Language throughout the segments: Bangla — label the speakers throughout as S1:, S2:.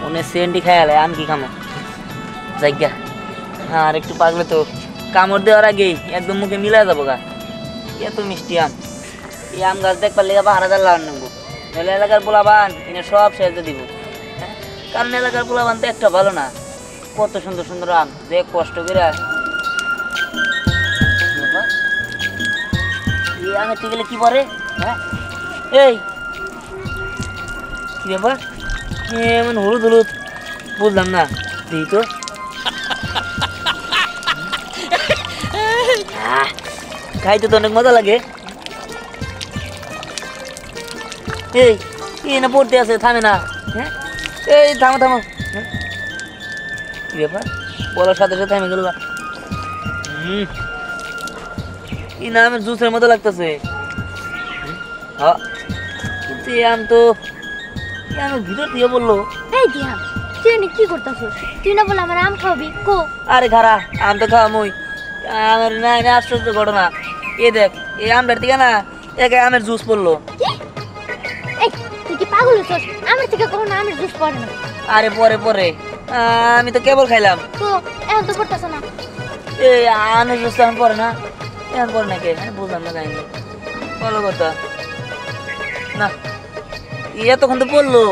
S1: মনে সেন্টি খেয়াল আম কি খামো জায়গা আর একটু পাগলে তো কামড় দেওয়ার আগেই একদম মুখে মিলা যাবো গা। এত মিষ্টি আম, এই আম গাছ দেখবার লেগে 12,000 লাগান নেবো, নাহলে এলাকার পোলাবান এনে সব সেজে দিব। হ্যাঁ, কারণ এলাকার পোলাবান তো একটা ভালো না, কত সুন্দর সুন্দর আম যে কষ্ট করে এই আমের থেকে গেলে কি পরে। হ্যাঁ এই কি ব্যাপার এমন হলুদ হলুদ বুঝলাম না, দেখি তো। খাইতে তো অনেক মজা লাগে। এই না পড়তে আছে, থামে না। হ্যাঁ এই থামো থামো, কি ব্যাপার বলার সাথে সাথে থামে গেল। এই না আমের জুসের মতো লাগতেছে, কিন্তু এই আম তো আমের ভিতর দিয়ে বললো।
S2: এই দিহাম, তুই এনে কি করতেছিস? তুই না বল আমার আম খাবি কো?
S1: আরে খারা আম তো খাওয়া মুই, আমার না না আশ্চর্য ঘটনা। এ দেখ এই আমটার থেকে না একে আমের জুস পড়লো।
S2: এই তুই কি পাগল হইছস? আমার থেকে কোনো আমের জুস পড়ে না।
S1: আরে পরে পরে আমি তো কেবল খাইলাম
S2: তো এখন তো পড়তাছ না।
S1: এই আমের জুস তো এখন পরে না, এখন পরে নাকি বুঝলাম না কাহিনি। বলো কথা না এতক্ষণ তো পড়লো।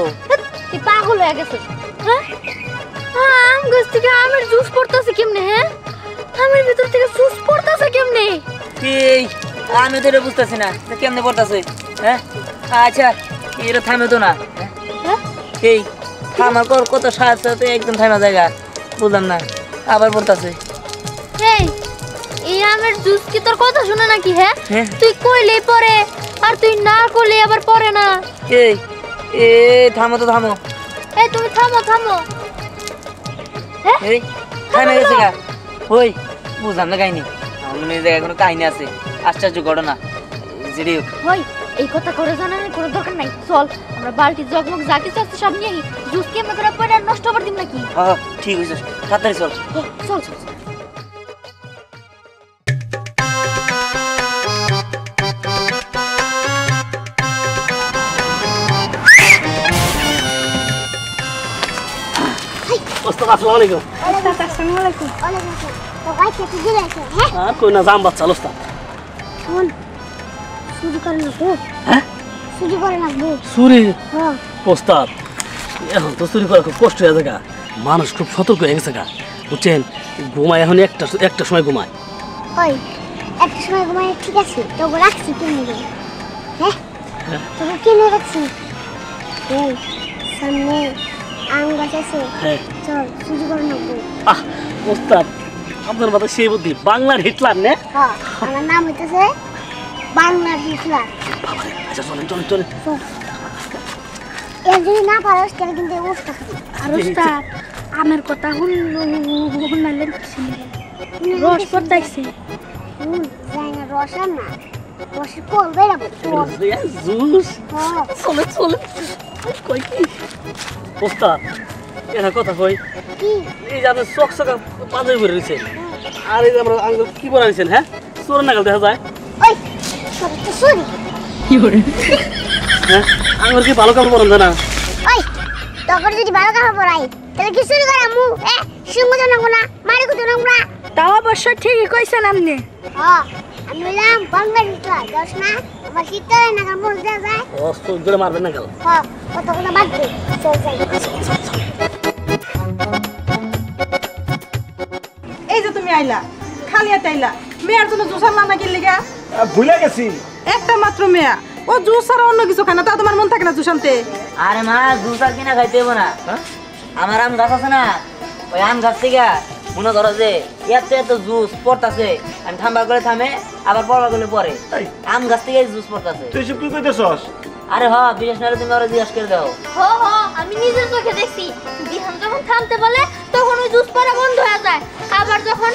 S2: তুই পাগল হয়ে গেছিস। হ্যাঁ আম গাছ থেকে আমের জুস পড়তাছে কেমনে? হ্যাঁ আমের ভিতর থেকে জুস পড়তাছে কেমনে?
S1: এই আমি তো এটা বুঝতেছি না কেমনে পড়তাছে। হ্যাঁ আচ্ছা এটা থামে তো না। এই থামার কর কত সাথে একদম থামা জায়গা বুঝলাম না, আবার পড়তাছে।
S2: এই আমের জুস কি তোর কথা শুনে নাকি? হ্যাঁ তুই কইলে পড়ে আর তুই না কইলে আবার পড়ে না।
S1: এই এ থামো তো থামো।
S2: এই তুমি থামো থামো।
S1: এই থামে গেছে গা। ওই বুঝলাম না কাহিনি, মনে হয় জায়গায় কোনো কাহিনী আছে, আশ্চর্য ঘটনা। যেটি
S2: ওই এই কথা করে জানার কোনো দরকার নাই। চল আমরা বালতি জগমগ যা কিছু আছে সব নিয়ে জুস কেমন করে পড়ে নষ্ট করে দিম নাকি?
S1: হ্যাঁ ঠিক হয়েছে, তাড়াতাড়ি চল
S2: চল চল।
S3: আসসালামু আলাইকুম।
S2: আসসালামু আলাইকুম। ওয়ালাইকুম আসসালাম। তো ভাই খেতে দিলে আছে? হ্যাঁ
S3: কই না জাম বাচ্চা ওস্তাদ।
S2: শুন শুরু করে না তো।
S3: হ্যাঁ
S2: শুরু করে না গো।
S3: চুরি
S2: হ্যাঁ
S3: ওস্তাদ, এখন তো চুরি করা খুব কষ্ট হয়ে যায়, মানুষ খুব সতর্ক হয়ে গেছে গা, বুঝছেন? ঘুমায় এখন একটা সময় ঘুমায়।
S2: ওই একটা সময় ঘুমায় ঠিক আছে, তোকে রাখছি কিনে দে। হ্যাঁ তোকে কিনে রাখছি। এই সামনে আম গাছ আছে,
S3: হ্যাঁ
S2: চল শুরু করে না গো।
S3: ওস্তাদ আপনার মাথায় সেই বুদ্ধি, বাংলার হিটলার নে।
S2: হ্যাঁ আমার নাম হইতেছে বাংলার হিটলার।
S3: আচ্ছা চলেন চলেন চলেন।
S2: এর যদি না পারোস তাহলে কিন্তু উস্তা খাবি। আর উস্তাদ আমের কথা শুনলেন রস পড়তাইছে। যাই না রস আর না, রসের কোল বেরাবো।
S3: জুস চলে চলে কই কি ওস্তাদ এরা কথা কই
S2: কি
S3: এই যে আপনি চকচকা পাঞ্জাবি পরে রয়েছেন, আর এই যে আমরা আঙ্গুল কি পরে রয়েছেন? হ্যাঁ চোর নাগাল দেখা যায়।
S2: ওই সরি তো সরি
S3: কি করে? হ্যাঁ আঙ্গুল কি ভালো কাপড় পরেন না?
S2: ওই তখন যদি ভালো কাপড় পরাই তাহলে কি শুরু করা মু সিংহ জানাবো না, মারি কুতো না। তাও অবশ্য ঠিকই কইছেন আপনি। হ্যাঁ আমি বললাম বাংলার হিটলার দশ না আমার শীতকালে না কামড় দেওয়া যায়।
S3: ও চোর ধরে মারবেন না গেল।
S2: হ্যাঁ কত কথা বাদ দে, চল যাই।
S4: এই যে তুমি আইলা খালি হাতে আইলা, মেয়ের জন্য জুস আনলা না কিনলি গা?
S5: ভুলে গেছি
S4: একটা মাত্র মেয়া, ও জুস আর অন্য কিছু খায় না, তা তোমার মন থাকে না জুস আনতে?
S1: আরে মা জুস আর কিনা খাইতে হবো না, আমার আম গাছ আছে না, ওই আম গাছ থেকে মনে করো যে এত জুস পড়তাছে, আমি থামবার করে থামে আবার পড়বার করলে পরে আম গাছ থেকে জুস পড়তাছে।
S5: তুই সব কি কইতেছস?
S1: আরে হ বিশেষ নাহলে তুমি ওরা জিজ্ঞাসা করে দাও।
S2: হো হো আমি নিজের চোখে দেখছি, দিহান যখন থামতে বলে তখন ওই জুস পড়া বন্ধ হয়ে যায়, আবার যখন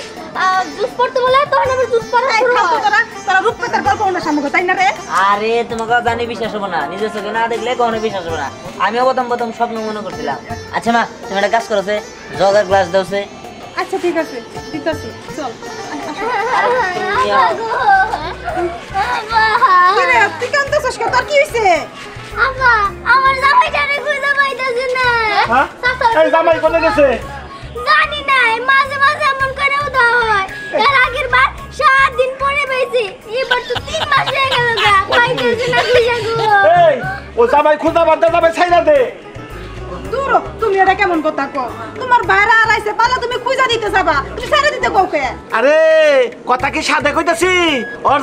S2: জুস পড়তে বলে তখন আবার জুস পড়া শুরু হয়।
S4: তোরা রূপকথার গল্প না সামনে তাই না রে?
S1: আরে তোমাকে জানি বিশ্বাস হবো না, নিজের চোখে না দেখলে কখনো বিশ্বাস হবো না। আমিও প্রথম স্বপ্ন মনে করছিলাম। আচ্ছা মা তুমি একটা কাজ করছে, জগের গ্লাস দাওছে।
S4: আচ্ছা ঠিক আছে দিতেছি, চল।
S2: আমার জামাইটারে খুঁজে পাইতেছি না।
S5: হ্যাঁ এই জামাই কোনে গেছে
S2: জানি না মাঝে মাঝে এমন করে উদয় হয় এর আগের বার 7 দিন পরে পেয়েছি এবার তো 3 মাস হয়ে গেল গা পাইতেছি না খুঁজে গো
S5: এই ও জামাই খুদা বাদ জামাই ছাইরা দে
S4: দূর হ, তুমি এটা কেমন কথা কও তোমার বাইরে আলাইছে পালা তুমি খুঁজা দিতে যাবা তুমি ছেড়ে দিতে কওকে
S5: আরে কথা কি সাদে কইতাছি ওর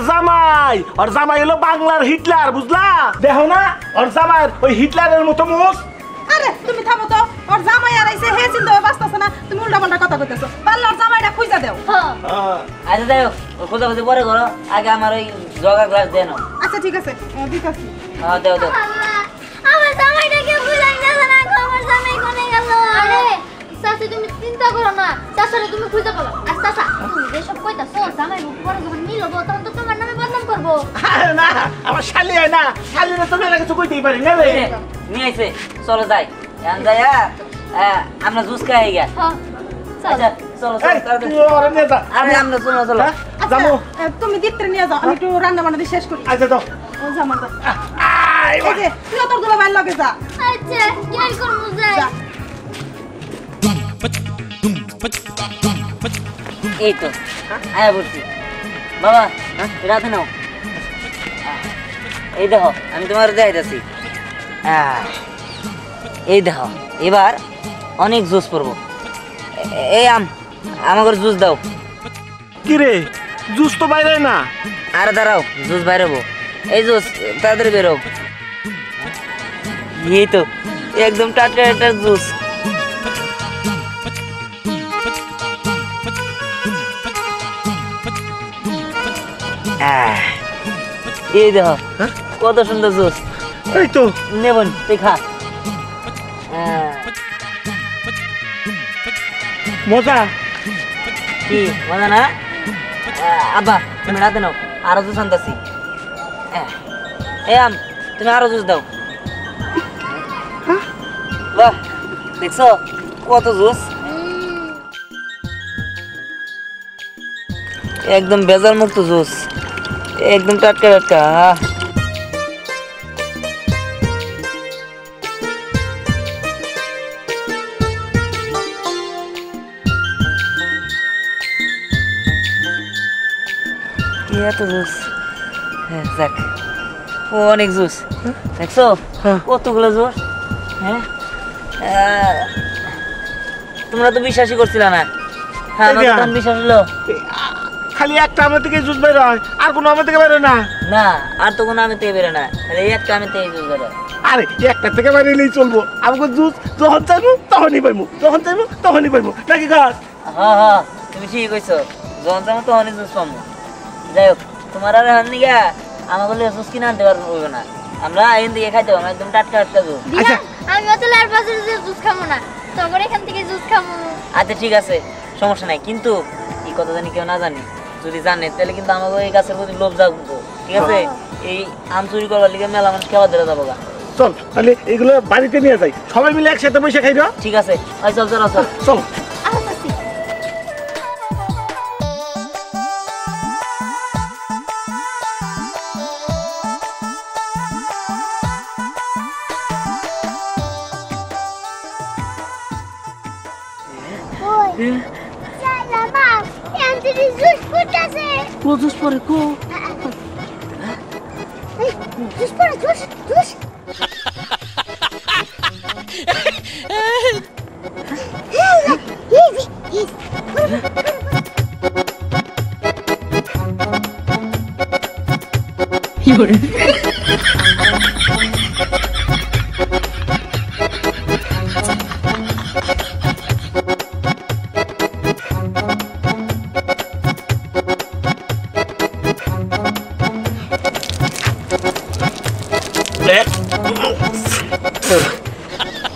S5: জামাই হলো বাংলার হিটলার বুঝলা দেখো না ওর জামাই ওই হিটলারের মতো মুখ
S4: আরে তুমি থামো তো ওর জামাই আলাইছে হে চিন্তা বাঁচতাছে না তুমি উল্টাপাল্টা কথা কইতেছো পাল্লার জামাইটা খুঁজা দাও
S1: আচ্ছা যাই হোক খোঁজা খোঁজা পরে করো আগে আমার ওই জগা গ্লাস দেন
S4: আচ্ছা ঠিক আছে দিতাছি
S1: হ্যাঁ দেও দেও
S2: আমার জামাইটাকে বুঝাই গেল না আমার জামাই কোনে গেল আরে চাচি তুমি চিন্তা করো না চাচারে তুমি খুঁজে পালো আর চাচা তুমি যে সব কইতাছো জামাই মুখ পরে যখন মিলবো তখন তো তোমার নামে বদনাম করবো
S5: আরে না আমার শালি হয় না শালিরে তো মেলা কিছু কইতেই পারি না রে
S1: নিয়ে আইছে চলো যাই এখন যাই আমরা জুস খাই গা
S2: হ্যাঁ
S1: আচ্ছা চলো
S5: এই
S1: চলো
S5: তুই ওরে নিয়ে যা
S1: আরে আমরা চলো চলো
S5: যাবো
S4: তুমি দিত্রে নিয়ে যাও আমি একটু রান্না বান্না দিয়ে শেষ করি
S5: আচ্ছা তো
S4: ও জামা দাও
S5: আই
S4: এই যে তুই তোর দুলা ভাই লগে যা
S2: আচ্ছা কি করব যাই
S4: যা।
S1: এই তো আয়া বলছি বাবা রাতে নাও এই দেখো আমি তোমার দেখাইতেছি এই দেখো এবার অনেক জুস পড়বো এই আমাকে জুস দাও
S5: কি রে জুস তো বাইরে না
S1: আর দাঁড়াও জুস বাইরেবো এই জুস তাড়াতাড়ি বেরো এই তো একদম টাটকা টাটকা জুস এই দেখো কত সুন্দর জুস
S5: এই তো
S1: নেবন তুই খা
S5: মজা
S1: কি মজা না আব্বা তুমি রাতে নাও আরো জুস আনতাছি তুমি আরো জুস দাও বাহ দেখছো কত জুস একদম বেজার মুক্ত জুস একদম টাটকা টাটকা এত জুস হ্যাঁ যাক ও অনেক জুস দেখছো কতগুলো জুস হ্যাঁ তোমরা তো বিশ্বাসই করছিলে না হ্যাঁ আমার তখন বিশ্বাস হলো
S5: খালি একটা আমার থেকে জুস বের হয় আর কোনো আমার থেকে বের হয় না
S1: না আর তো কোনো আমি থেকে বেরো না তাহলে এই একটা আমি থেকে জুস বেরো
S5: আরে একটা থেকে বের হলেই চলবো আমাকে জুস যখন চাইবো তখনই পাইবো যখন চাইবো তখনই পাইবো নাকি গাছ
S1: হ্যাঁ হ্যাঁ তুমি ঠিকই কইছো যখন চাইবো তখনই জুস পাবো যাই হোক তোমার আর এখন দিকে আমাকে জুস কিনে আনতে পারবো না আমরা এখান থেকে খাইতে পারবো একদম টাটকা টাটকা জুস
S2: দিয়া আমি অত লার পাশে জুস খাবো না তখন এখান থেকে জুস খাবো
S1: আচ্ছা ঠিক আছে সমস্যা নাই কিন্তু এই কথা জানি কেউ না জানি যদি জানে তাহলে কিন্তু আমাকে এই গাছের প্রতি লোভ জাগবো ঠিক আছে এই আম চুরি করবার লিগে মেলা মানুষ খাবার ধরে যাবো গা
S5: চল তাহলে এগুলো বাড়িতে নিয়ে যাই সবাই মিলে একসাথে বসে খাই না
S1: ঠিক আছে ওই চল চল চল
S5: চল
S2: আসছি চালা মা এন্টি জুস ফুটাছে
S3: কো জুস পরে কো
S2: জুস পড়ে জুস জুস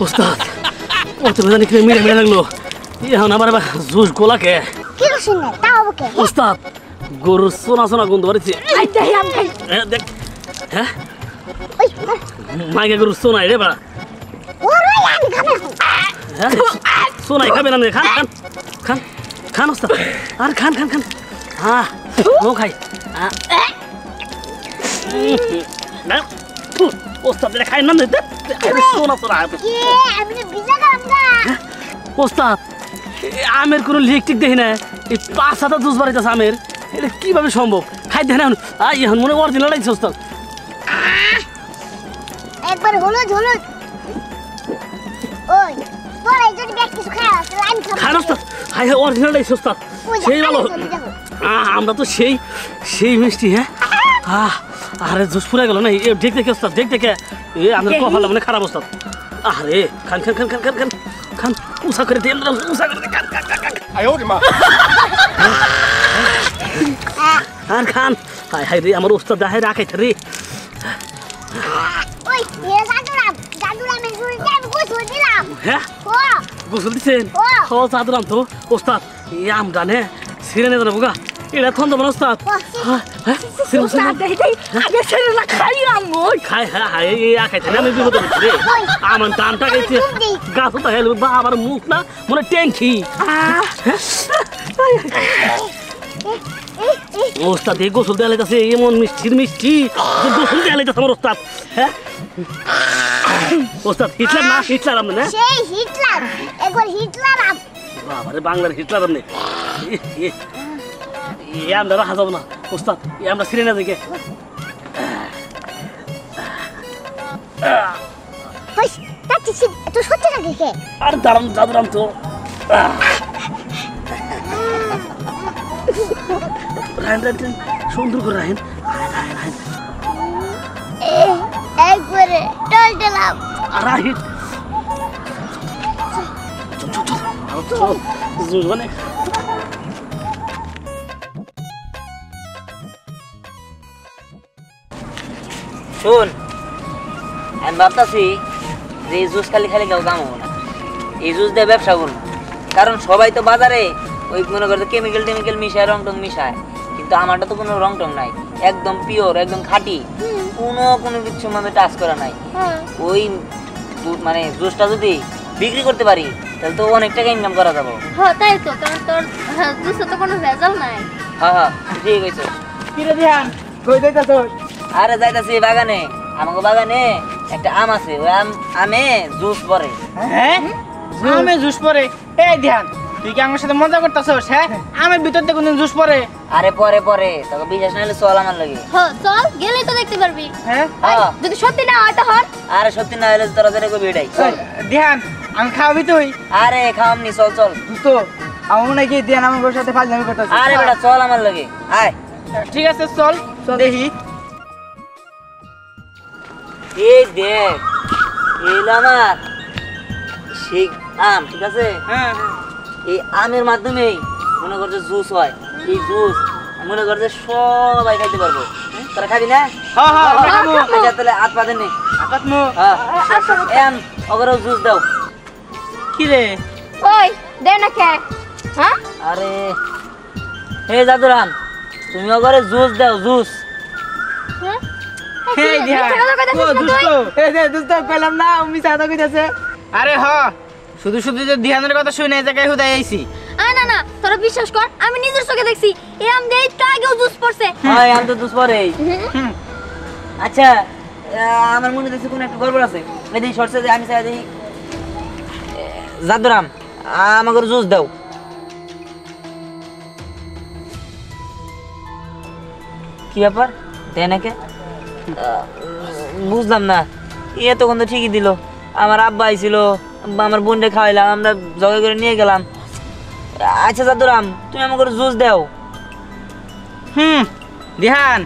S3: ওস্তাদ কত বেজানি খেলে মিলে মিলে লাগলো এখন আবার জুস গোলাকে
S2: কি করছিস না তাও বকে
S3: ওস্তাদ গরুর সোনা সোনা গন্ধ বাড়িছে
S2: আই দেই আম খাই
S3: দেখ হ্যাঁ
S2: ওই
S3: মাইকে গরুর সোনাই রে বা
S2: ওরে আমি খাবে
S3: হ্যাঁ সোনাই খাবে না খান খান খান খান ওস্তাদ আর খান খান খান হ্যাঁ ও খাই ওস্তাদ এটা খাই না দে সোনা সোনা
S2: কে আমি তো ভিজা গেলাম না
S3: ওস্তাদ আমের কোনো লিকটিক দেখি না এই 5-7 জুস বাড়িতেছে আমের এটা কিভাবে সম্ভব খাই দেখেন এখন এখন মনে অরিজিনাল লাগছে ওস্তাদ
S2: একবার হলুদ হলুদ ওই তোর এই যদি ব্যাগ কিছু খাওয়া আছে আমি খাবো
S3: খান ওস্তাদ হাই হাই অরিজিনাল লাগছে ওস্তাদ সেই ভালো আমরা তো সেই মিষ্টি হ্যাঁ আরে জুস পুরা গেল না দেখ দেখে ওস্তাদ দেখ দেখে আমাদের কপাল মানে খারাপ ওস্তাদ আরে খান খান খান খান খান খান খান উষা করে দেন উষা করে খান খান খান আর খান হাই হাই রে আমার ওস্তাদ হাই রাখাইতে রে
S2: ওই জাদুরামের জুড়ে আমি গোসল দিলাম
S3: হ্যাঁ
S2: ও
S3: গোসল দিছেন ও চাদরাম তো ওস্তাদ আম জানে সিরেনে জানে বুগা এটা থন্দ মানে ওস্তাদ
S4: আগে ছেড়ে না খাই আমগো
S3: খাই হ্যাঁ হাই খাইতে আমি বিপদ রে আমার দামটা গেছে গাছ তো হেল আমার মুখ না মনে ট্যাঙ্কি ওস্তাদ এই গোসল দেওয়া লাগছে এমন মিষ্টির মিষ্টি গোসল দেওয়া লাগছে আমার ওস্তাদ হ্যাঁ ওস্তাদ হিটলার না হিটলার আপনি না
S2: সেই হিটলার একবার হিটলার
S3: বাবারে বাংলার হিটলার আপনি আমরা রাখা যাবো না ওস্তাদ আমরা ছিঁড়ে না দেখে
S2: হইস তাতে তো সত্যি লাগে কে
S3: আর দাঁড়ান দাঁড়ান তো রায়ন রায়ন সুন্দর করে রায়ন
S2: একবারে টল দিলাম
S3: রাহিত মানে
S1: শোন আমি ভাবতেছি যে এই জুস খালি খালি কেউ কাম হবো না এই জুস দিয়ে ব্যবসা করবো কারণ সবাই তো বাজারে ওই মনে করতে কেমিক্যাল টেমিক্যাল মিশায় রং টং মিশায় কিন্তু আমারটা তো কোনো রং টং নাই একদম পিওর একদম খাঁটি কোনো কিছু মানে টাচ করা নাই ওই মানে জুসটা যদি বিক্রি করতে পারি তাহলে তো অনেক টাকা ইনকাম করা যাবো
S2: হ্যাঁ তাই তো কারণ তোর জুসে তো কোনো ভেজাল নাই
S1: হ্যাঁ ঠিক আছে
S4: কিরে ধ্যান কই যাইতাছস
S1: আরে যাইতাছি বাগানে আমাকে বাগানে একটা আম আছে ওই আমে জুস পরে
S6: হ্যাঁ আমে জুস পরে এই ধ্যান তুই কি আমার সাথে মজা করতেছস হ্যাঁ আমের ভিতর থেকে কোনদিন জুস পরে
S1: আরে পরে তোকে বিশ্বাস না হলে চল আমার লাগে
S2: হ্যাঁ চল গেলেই তো দেখতে পারবি
S6: হ্যাঁ
S2: যদি সত্যি না হয় তখন
S1: আরে সত্যি না হলে তোরা যেটা করবি এটাই চল
S6: ধ্যান আমি খাওয়াবি তুই
S1: আরে খাওয়ামনি চল
S6: দোস্ত আমার নাকি ধ্যান আমার সাথে ফাজলামি করতেছ
S1: আরে বেটা চল আমার লাগে আয়
S6: ঠিক আছে চল দেখি
S1: এই দেখ এলো আমার সেই আম ঠিক আছে
S6: হ্যাঁ
S1: এই আমের মাধ্যমেই মনে করছে জুস হয় এই জুস মনে করছে সবাই খাইতে পারবো তোরা খাবি না
S6: হ্যাঁ হ্যাঁ আমরা খাবো
S1: আচ্ছা তাহলে হাত পাতেন নি
S6: আকাতমু
S1: হ্যাঁ এম ওগরও জুস দাও
S6: কি রে
S2: ওই দে না কে হ্যাঁ
S1: আরে হে জাদুরাম তুমি ওগরে জুস দাও জুস
S6: এই ধ্যান ও দোস্ত এই যে দোস্ত কইলাম না আমি সাদা কইতাছে আরে হ শুধু শুধু যে ধ্যানের কথা শুনে এই জায়গায় হুদাই আইছি
S2: না না তোরা বিশ্বাস কর আমি নিজের চোখে দেখছি এই আম দিয়ে একটু আগেও জুস পড়ছে
S1: হ্যাঁ আম তো জুস পরে আচ্ছা আমার মনে হচ্ছে কোন একটা গড়বড় আছে এই দেখি শর্টসে আমি চাই দেখি জাদুরাম আমাকে জুস দাও কি ব্যাপার দেয় নাকি বুঝলাম না ইয়ে তখন তো ঠিকই দিল আমার আব্বা আইছিল আমার বোনকে খাওয়াইলাম আমরা জগে করে নিয়ে গেলাম আচ্ছা জাদুরাম তুমি আমাকে জুস দাও
S6: ধ্যান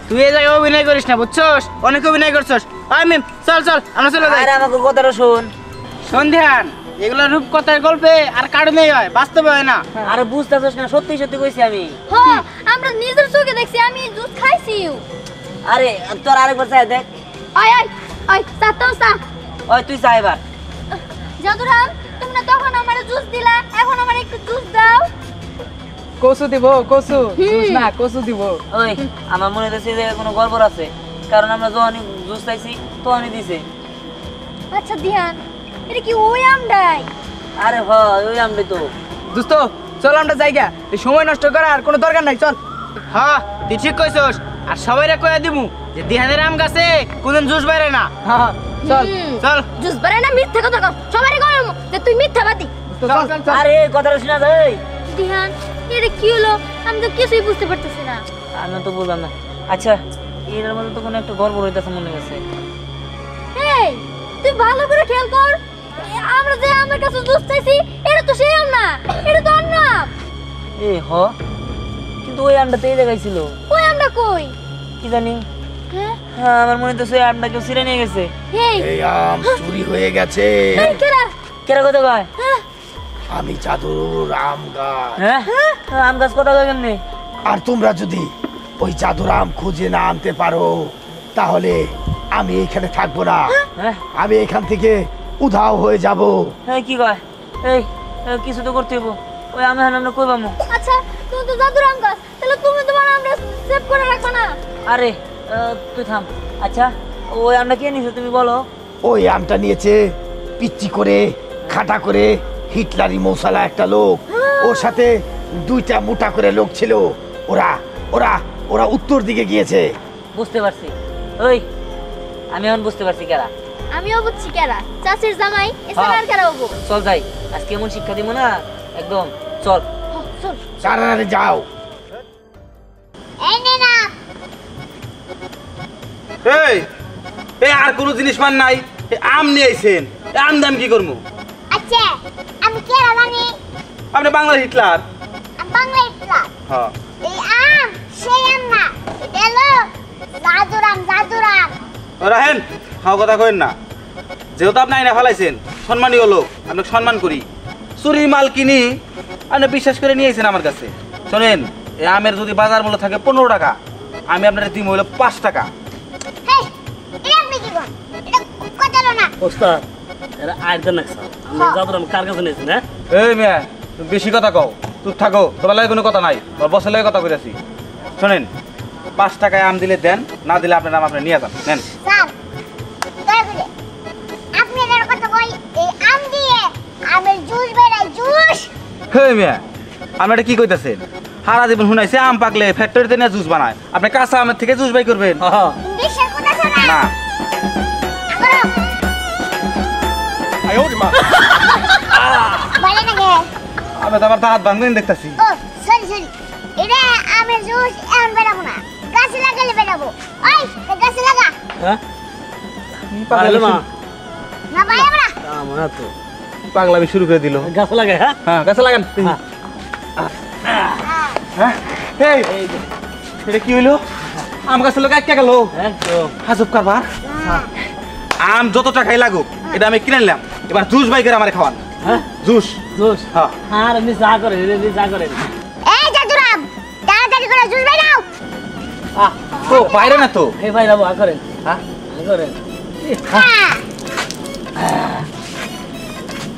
S6: তুই এই জায়গায় অভিনয় করিস না বুঝছস অনেক অভিনয় করছস আমি চল চল আমরা চলে যাই
S1: আরে আমাকে কথাটা শোন
S6: শোন ধ্যান এগুলো রূপকথার গল্পে আর কার্টুনেই হয় বাস্তবে হয় না
S1: আরে বুঝতেছস না সত্যি সত্যি কইছি আমি
S2: হ্যাঁ আমরা নিজের চোখে দেখছি আমি জুস খাইছি
S1: আরে তোর আরেকবার চাই দেখ
S2: আয় আয় আয় সাতও সা
S1: ওই তুই চাই এবার
S2: জাদুরাম তুমি না তখন আমারে জুস দিলা এখন আমারে একটু জুস দাও
S6: কসু দিব কসু জুস না কসু দিব
S1: ওই আমার মনে হচ্ছে যে কোনো গড়বড় আছে কারণ আমরা যখনই জুস চাইছি তখনই দিছে
S2: আচ্ছা ধ্যান এটা কি ওই আমডাই
S1: আরে হয় ওই আমটাই তো
S6: দোস্ত চল আমরা জায়গা এই সময় নষ্ট করার কোনো দরকার নাই চল হ্যাঁ তুই ঠিক কইছস আর সবাইরে কয়ে দিমু যে দিহানের আম গাছে কোনদিন জুস বাইরে না। চল চল
S2: জুস বারে না মিথ্যা কথা কও সবারই কও যে তুই মিথ্যাবাদী
S6: চল চল
S1: আরে কথাটা শোনা যায়
S2: দিহান এটা কি হলো আমি তো কিছুই বুঝতে পারতেছি না
S1: আমি তো বললাম না। আচ্ছা এর মধ্যে তো কোনো একটা গড়বড় হইতাছে মনে হচ্ছে।
S2: এই তুই ভালো করে খেয়াল কর আমরা যে আমার কাছে জুস চাইছি এটা তো সেই আম না এটা তো অন্য আম
S1: এ হ কিন্তু ওই আমটা তো এই জায়গায় ছিল।
S2: ওই আমটা কই
S1: কি জানি
S2: হ্যাঁ
S1: হ্যাঁ আমার মনে তো সেই আমটা কেউ ছিঁড়ে নিয়ে গেছে।
S2: এই
S5: এই আম চুরি হয়ে গেছে।
S2: এই কেরা
S1: কেরা কথা কয়?
S2: হ্যাঁ
S5: আমি জাদুর আম গাছ।
S1: হ্যাঁ আম গাছ কথা কয় কেমনি?
S5: আর তোমরা যদি ওই জাদুর আম খুঁজে না আনতে পারো তাহলে আমি এখানে থাকবো না।
S1: হ্যাঁ
S5: আমি এখান থেকে উধাও হয়ে যাব।
S1: হ্যাঁ কি কয়? এই কিছু তো করতে হইব। ওই আমি আমরা কই পামু?
S2: আচ্ছা তুমি তো জাদুর আম গাছ তাহলে তুমি তোমার আমটা সেভ করে রাখবা না
S1: আরে তুই থাম। আচ্ছা ওই আমটা কে নিছে তুমি বলো?
S5: ওই আমটা নিয়েছে পিচ্চি করে খাটা করে হিটলারি মৌসালা একটা লোক, ওর সাথে দুইটা মোটা করে লোক ছিল। ওরা ওরা ওরা উত্তর দিকে গিয়েছে।
S1: বুঝতে পারছি। ওই আমি এখন বুঝতে পারছি কেরা।
S2: আমিও বুঝছি কেরা চাচির জামাই এছাড়া আর কেরা হবো
S1: চল যাই আজকে এমন শিক্ষা দিব না একদম। চল
S2: চল
S5: তাড়াতাড়ি যাও।
S2: এই নে না
S7: এই এই আর কোনো জিনিস মান নাই, এই আম নিয়ে আইছেন, এই আম দাম কি করবো?
S2: আচ্ছা আমি কেরা জানি
S7: আপনি বাংলার হিটলার।
S2: আমি বাংলায় প্লাস
S7: হ্যাঁ
S2: এই আম সেই আম না এটা হলো জাদুর আম
S7: রাহেন হাও কথা কইেন না। যেহেতু আপনি আইনা ফেলাইছেন সম্মানীয় লোক, আপনাকে সম্মান করি। চুরি মাল কিনি আপনি বিশ্বাস করে নিয়ে আইছেন আমার কাছে। শোনেন এই আমের যদি বাজার মূল্য থাকে 15 টাকা, আমি আপনার দিম হইলো 5 টাকা।
S2: হেই এটা আপনি কি বলেন এটা কথা হলো না
S3: ওস্তাদ এরা আইতে না স্যার আমি জাদুর আম কার কাছে নিয়েছি না?
S7: এই মিয়া তুমি বেশি কথা কও, চুপ থাকো, তোমার লাগে কোনো কথা নাই, তোমার বসের লাগে কথা কইতাছি। শোনেন 5 টাকায় আম দিলে দেন, না দিলে আপনার নাম আপনি নিয়ে যান। নেন।
S2: স্যার দয়া করে আপনি এর কথা কই এই আম দিয়ে আমের জুস বেরাই জুস
S7: হে মিয়া আপনি এটা কি কইতাছেন? সারা জীবন শুনাইছে আম পাকলে ফ্যাক্টরিতে নিয়ে জুস বানায়, আপনি কাঁচা আমের থেকে জুস বাই করবেন
S3: হ্যাঁ
S2: বিশ্বাস করতেছ না
S7: না।
S2: বলে না গে
S7: আমি তো আমার দাঁত ভাঙবেন দেখতাছি।
S2: ও সরি এটা আমের জুস এখন বেরাবো না গাছে লাগালে বেরাবো ওই গাছে লাগা
S3: হ্যাঁ পাগল না
S2: না বাইরে না
S3: আমার তো
S7: পাগলামি শুরু করে দিল।
S3: গাছ লাগে। হ্যাঁ
S7: হ্যাঁ গাছে লাগান। হ্যাঁ এই এটা কি হইলো? আম গাছের লোক একটা গেল।
S3: একদম
S7: হাজব কারবার। আম যত টাকাই লাগুক এটা আমি কিনে নিলাম, এবার জুস বাই করে আমার খাওয়ান।
S3: হ্যাঁ
S7: জুস।
S3: জোস
S7: হ্যাঁ
S3: আর এমনি চা করে এমনি চা করে
S2: এই জাদুরাম তাড়াতাড়ি করে জুস বেরাও
S7: তো বাইরে না তো।
S3: এই ভাই যাবো করেন।
S7: হ্যাঁ
S3: আ করেন
S2: হ্যাঁ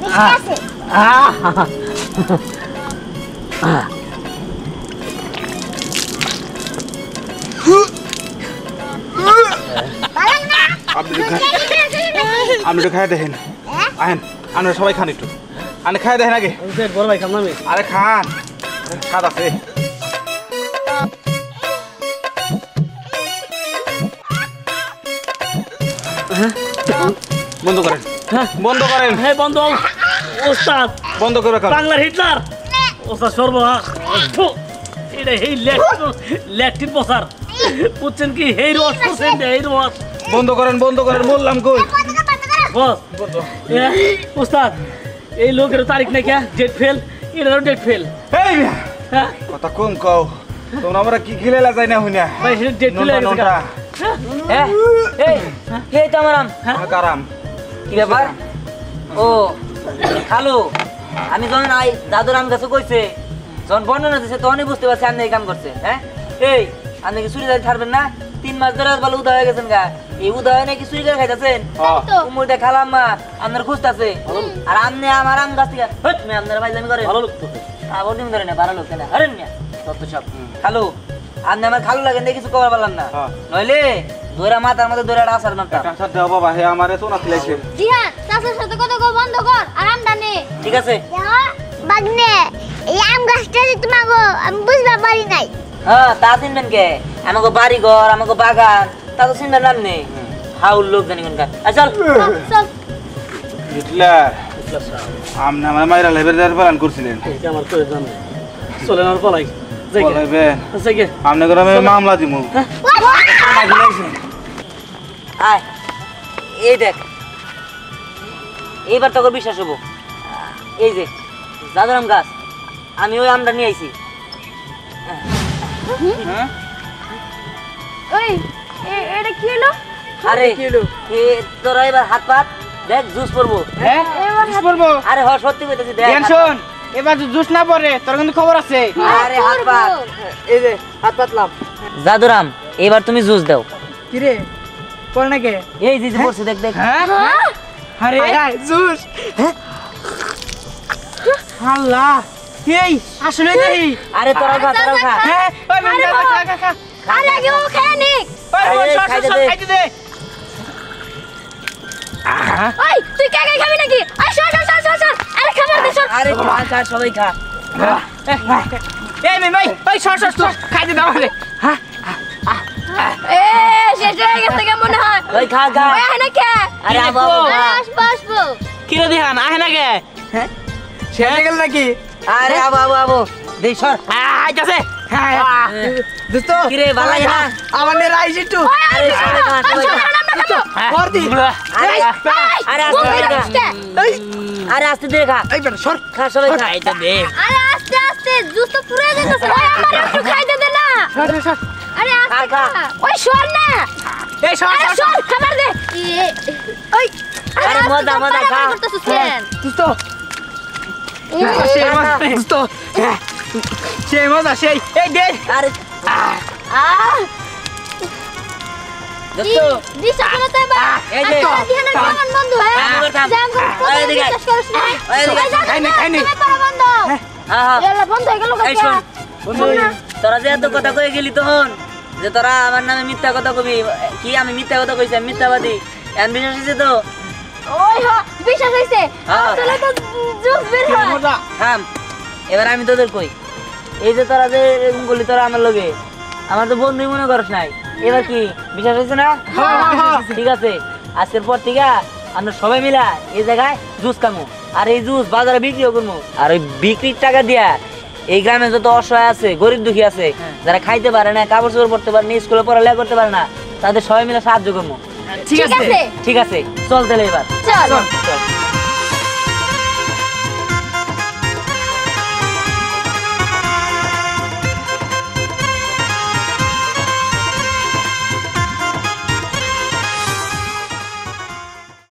S2: মিষ্টি আছে ভালো না
S7: আপনি একটু খাই দেখেন। আহেন আপনারা সবাই খান একটু, আপনি খাই দেখেন আগে।
S3: বড় ভাই খাম না আমি
S7: আরে খান, স্বাদ আছে। বন্ধ করেন, বন্ধ করেন,
S3: হ্যাঁ বন্ধ ওস্তাদ
S7: বন্ধ করে খান।
S3: বাংলার হিটলার ওস্তাদ সর্বহাস এটা এই ল্যাকটিন প্রসার বুঝছেন কি এই রস করছেন এই রস
S7: বন্ধ করেন, বন্ধ করেন, বললাম কই।
S3: বস ওস্তাদ এই লোকের তারিখ নাই কে ডেট ফেল এটারও ডেট ফেল
S7: এই মিয়া,
S3: হ্যাঁ
S7: কথা কম কও, তোমরা আমরা কি খেলে যাই না হইনা।
S3: ভাই এটা ডেট ফেল
S7: নোনটা
S1: হ্যাঁ এই তো আমার আম।
S7: কারাম।
S1: কি ব্যাপার? ও খালু আমি যখন দাদুর আম গাছে কইছে যখন বর্ণনা দিছে তখনই বুঝতে পারছি আপনি এই কাম করছেন। হ্যাঁ এই আপনি কি চুরি দাঁড়িয়ে ছাড়বেন না? 3 মাস ধরে ভালো উদা হয়ে গেছেন গা, এই উদা হয় নাকি চুরি করে খাইতেছেন? উমরটা খালাম মা আপনার খুঁজতেছে আর আপনি আমার আম গাছ থেকে আপনার ভাই জানি করেন
S3: ভালো লোক তো
S1: আবার দিন ধরে না ভালো লোক কেন হরেন মিয়া তত সব। খালু আপনি আমার খালু লাগেন দেখে কিছু কবার পারলাম না, নইলে দৌড়া মাথার মধ্যে দৌড়া আসার মারতাম।
S7: কাঁচা দেও বাবা, হে আমারে তো না দিলাইছে।
S2: জিহান চাচার সাথে কথা কও বন্ধ কর আর আমটা নে
S1: ঠিক আছে
S2: বাগনে এই আম গাছটা যে তোমাগো আমি বুঝবা পারি নাই
S1: হ্যাঁ তা চিনবেন কে? আমাকে বাড়ি ঘর আমাকে বাগান তা তো চিন্তার নাম নেই হাউল লোক জানি কোনকার চল
S2: চল
S7: হিটলার আপনি আমার মাইরা লেবের দেওয়ার প্ল্যান করছিলেন
S3: এটা আমার করে জানো চলেন আর পলাই যাই গে
S7: বলাইবেন
S3: যাই গে
S7: আপনি করে আমি মামলা দিব
S1: আয় এই দেখ এইবার তোকে বিশ্বাস হবো এই যে জাদুরাম গাছ আমি ওই আমটা নিয়ে আইছি
S2: ওই এটা কি হলো
S1: আরে এ তোরা এবার হাত পাত দেখ জুস পড়বো
S6: হ্যাঁ জুস পড়বো
S1: আরে হ সত্যি কইতাছি দেখ
S6: জ্ঞান শোন এবার জুস না পড়ে তোর কিন্তু খবর আছে
S1: আরে হাত পাত
S6: এই যে হাত পাতলাম
S1: জাদুরাম এবার তুমি জুস দাও
S6: কি রে পড়ে নাকি
S1: এই যে যে পড়ছে দেখ দেখ
S6: হ্যাঁ আরে জুস আল্লাহ এই আসলে দেই
S1: আরে তোরা খা তোরা খা
S6: হ্যাঁ ওই মেয়ে খা খা খা
S2: আরে আগে ও খেয়ে নিক
S6: ওই
S1: আরে,
S6: সর
S1: খাইতে
S6: সর
S1: দে।
S6: খাইতে দে
S2: ওই তুই কে খাবি নাকি আই সর সর সর সর আরে খাবার দে সর
S1: আরে খা খা সবাই খা
S6: এই মেয়ে ভাই ওই সর সর সর খাইতে দাও রে হ্যাঁ
S2: এ শেষ হয়ে গেছে কেমন মনে হয়
S1: ওই খা খা
S2: ওই আয় না কে
S1: আরে আবো
S2: আরে আসবো আসবো
S6: কি রে দেখান আহে না কে হ্যাঁ ছেড়ে গেল নাকি
S1: আরে আবো আবো আবো দেই সর
S6: আইতাছে হ্যাঁ দোস্ত
S1: কি রে ভালো লাগে না
S6: আমাদের রাইস একটু
S1: আরে সবাই খা সবাই খা
S6: করদি
S1: আরে আরে আস্তে খা আরে আস্তে দে খা
S6: এই বেটা সর
S1: খা সবাই খা এটা দে
S2: আরে আস্তে আস্তে জুস তো পুরো দিতেছে ওই আমার একটু খাইতে দে না
S6: সর সর
S2: আরে আস্তে
S1: খা,
S2: খা ওই সর না
S6: এই সর
S2: আরে
S6: সর
S2: সর খাবার দে ওই
S1: আরে মজা মজা খা
S2: করতেছিস কেন
S6: দোস্ত সেই মজা দোস্ত সেই মজা সেই এই দে
S1: আরে
S2: কি
S1: দোস্ত
S2: দিশা করে তো এবার
S1: এই যে।
S2: ধ্যানের কেমন বন্ধু হ্যাঁ
S1: আমার থাম।
S2: জাম করে
S1: ওই দিকে আয়।
S2: বিশ্বাস করিস না
S1: ওই দিকে আয়।
S6: খাই নে।
S2: বন্ধ
S1: হ্যাঁ হ্যাঁ
S2: এলা বন্ধ হয়ে গেল
S1: এই শোন তোরা যে এত কথা কয়ে গেলি তখন যে তোরা আমার নামে মিথ্যা কথা কবি কি আমি মিথ্যা কথা কইছি আমি মিথ্যাবাদী এমন বিশ্বাস হয়েছে তো
S2: ওই হ বিশ্বাস হইছে
S1: হ্যাঁ।
S2: আসলে তো জুস বের হয়
S6: মজা
S1: থাম এবার আমি তোদের কই এই যে তোরা যে এরকম করলি তোরা আমার লগে আমার তো বন্ধুই মনে করস নাই এবার কি বিশ্বাস হয়েছে না ঠিক আছে আজকের পর থেকে আমরা সবাই মিলা এই জায়গায় জুস খামু আর এই জুস বাজারে বিক্রিও করবো আর ওই বিক্রির টাকা দিয়া এই গ্রামে যত অসহায় আছে গরিব দুঃখী আছে যারা খাইতে পারে না কাপড় চোপড় পরতে পারে না স্কুলে পড়ালেখা করতে পারে না তাদের সবাই মিলে সাহায্য করবো
S6: ঠিক আছে
S1: ঠিক আছে চল তাহলে এবার
S2: চল
S1: চল